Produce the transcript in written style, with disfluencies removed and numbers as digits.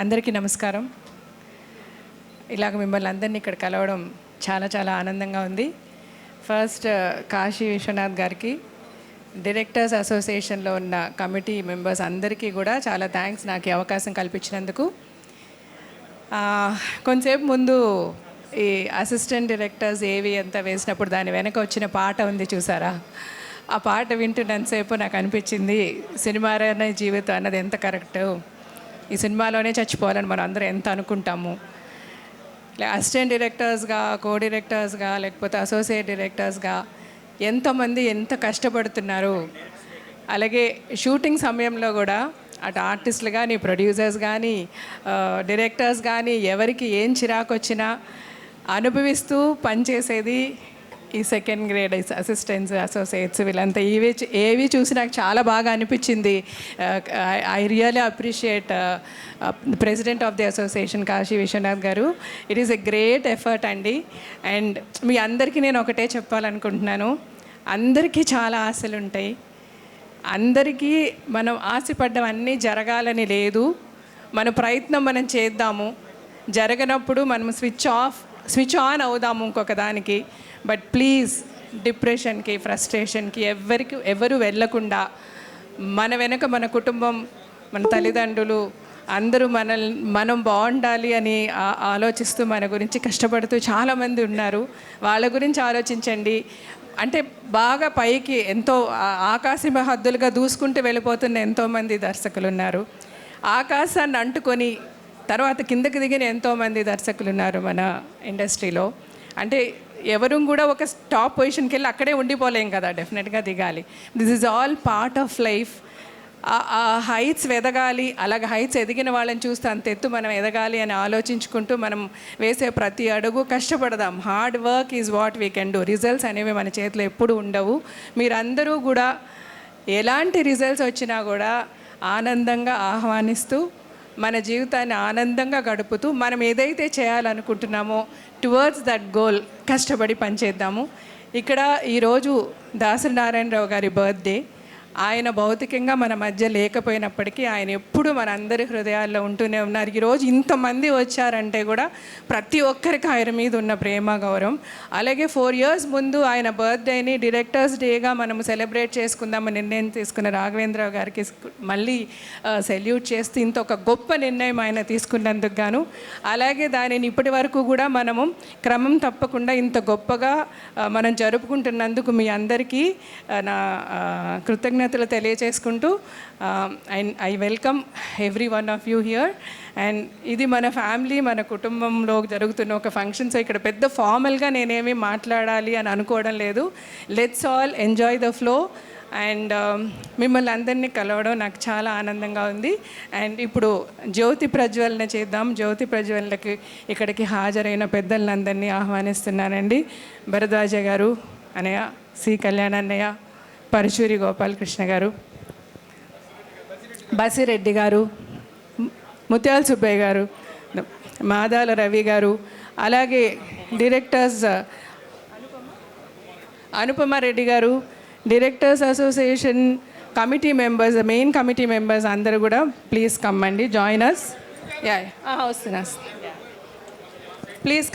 అందరికీ నమస్కారం. ఇలాగ మిమ్మల్ని అందరినీ ఇక్కడ కలవడం చాలా చాలా ఆనందంగా ఉంది. ఫస్ట్ కాశీ విశ్వనాథ్ గారికి, డైరెక్టర్స్ అసోసియేషన్లో ఉన్న కమిటీ మెంబర్స్ అందరికీ కూడా చాలా థ్యాంక్స్ నాకు ఈ అవకాశం కల్పించినందుకు. కొంతసేపు ముందు ఈ అసిస్టెంట్ డైరెక్టర్స్ ఏవి అంతా వేసినప్పుడు దాని వెనక వచ్చిన పాట ఉంది చూసారా? ఆ పాట వింటున్నంతసేపు నాకు అనిపించింది సినిమాలోనే జీవితం అన్నది ఎంత కరెక్టు, ఈ సినిమాలోనే చచ్చిపోవాలని మనం అందరం ఎంత అనుకుంటాము. అసిస్టెంట్ డైరెక్టర్స్గా, కో డైరెక్టర్స్గా, లేకపోతే అసోసియేట్ డైరెక్టర్స్గా ఎంతోమంది ఎంత కష్టపడుతున్నారు. అలాగే షూటింగ్ సమయంలో కూడా అటు ఆర్టిస్టులు కానీ, ప్రొడ్యూసర్స్ కానీ, డైరెక్టర్స్ కానీ ఎవరికి ఏం చిరాకు వచ్చినా అనుభవిస్తూ పనిచేసేది ఈ సెకండ్ గ్రేడ్ అసిస్టెంట్స్, అసోసియేట్స్ వీళ్ళంతా. ఏవి చూసి నాకు చాలా బాగా అనిపించింది. I really appreciate president of the association Kashi Vishwanath garu. It is a great effort అండి. అండ్ మీ అందరికీ నేను ఒకటే చెప్పాలనుకుంటున్నాను, అందరికీ చాలా ఆశలు ఉంటాయి. అందరికీ మనం ఆశపడ్డం అన్నీ జరగాలని లేదు. మన ప్రయత్నం మనం చేద్దాము. జరగనప్పుడు మనం స్విచ్ ఆన్ అవుదాము ఇంకొక దానికి. బట్ ప్లీజ్ డిప్రెషన్కి, ఫ్రస్ట్రేషన్కి ఎవరు వెళ్ళకుండా మన వెనక మన కుటుంబం, మన తల్లిదండ్రులు అందరూ మనం బాగుండాలి అని ఆలోచిస్తూ మన గురించి కష్టపడుతూ చాలామంది ఉన్నారు. వాళ్ళ గురించి ఆలోచించండి. అంటే బాగా పైకి ఎంతో ఆకాశ హద్దులుగా దూసుకుంటూ వెళ్ళిపోతున్న ఎంతోమంది దర్శకులు ఉన్నారు. ఆకాశాన్ని అంటుకొని తర్వాత కిందకి దిగిన ఎంతోమంది దర్శకులు ఉన్నారు మన ఇండస్ట్రీలో. అంటే ఎవరు కూడా ఒక టాప్ పొజిషన్కి వెళ్ళి అక్కడే ఉండిపోలేం కదా, డెఫినెట్గా దిగాలి. This is all part of life. ఆ హైట్స్ ఎదగాలి, అలాగే హైట్స్ ఎదిగిన వాళ్ళని చూస్తే అంత ఎత్తు మనం ఎదగాలి అని ఆలోచించుకుంటూ మనం వేసే ప్రతి అడుగు కష్టపడదాం. Hard work is what we can do. Results అనేవి మన చేతిలో ఎప్పుడు ఉండవు. మీరందరూ కూడా ఎలాంటి రిజల్ట్స్ వచ్చినా కూడా ఆనందంగా ఆహ్వానిస్తూ మన జీవితాన్ని ఆనందంగా గడుపుతూ మనం ఏదైతే చేయాలనుకుంటున్నామో టువర్డ్స్ దట్ గోల్ కష్టపడి పనిచేద్దాము. ఇక్కడ ఈరోజు దాసరి నారాయణరావు గారి బర్త్డే. ఆయన భౌతికంగా మన మధ్య లేకపోయినప్పటికీ ఆయన ఎప్పుడు మనందరి హృదయాల్లో ఉంటూనే ఉన్నారు. ఈరోజు ఇంతమంది వచ్చారంటే కూడా ప్రతి ఒక్కరికి ఆయన మీద ఉన్న ప్రేమ, గౌరవం. అలాగే 4 years ముందు ఆయన బర్త్డేని డైరెక్టర్స్ డేగా మనము సెలబ్రేట్ చేసుకుందామని నిర్ణయం తీసుకున్న రాఘవేంద్రరావు గారికి మళ్ళీ సెల్యూట్ చేస్తూ ఇంత ఒక గొప్ప నిర్ణయం ఆయన తీసుకున్నందుకు గాను, అలాగే దానిని ఇప్పటి వరకు కూడా మనము క్రమం తప్పకుండా ఇంత గొప్పగా మనం జరుపుకుంటున్నందుకు మీ అందరికీ నా కృతజ్ఞతలు తెలియజేసుకుంటూ I welcome every one of you here. And ఇది మన ఫ్యామిలీ, మన కుటుంబంలో జరుగుతున్న ఒక ఫంక్షన్స్. ఇక్కడ పెద్ద ఫార్మల్గా నేనేమి మాట్లాడాలి అని అనుకోవడం లేదు. Let's all enjoy the flow. And మిమ్మల్ని అందరినీ కలవడం నాకు చాలా ఆనందంగా ఉంది. అండ్ ఇప్పుడు జ్యోతి ప్రజ్వలన చేద్దాం. జ్యోతి ప్రజ్వలనకి ఇక్కడికి హాజరైన పెద్దలందరినీ ఆహ్వానిస్తున్నానండి. భరద్వాజ గారు, అన్నయ్య సి కళ్యాణ్ అన్నయ్య, పరశూరి గోపాలకృష్ణ గారు, బసిరెడ్డి గారు, ముత్యాల సుబ్బయ్య గారు, మాదాల రవి గారు, అలాగే డైరెక్టర్స్ అనుపమ రెడ్డి గారు, directors association committee members, main committee members అందరూ కూడా ప్లీజ్ కమ్ అండి, జాయిన్ అస్. వస్తున్నా ప్లీజ్.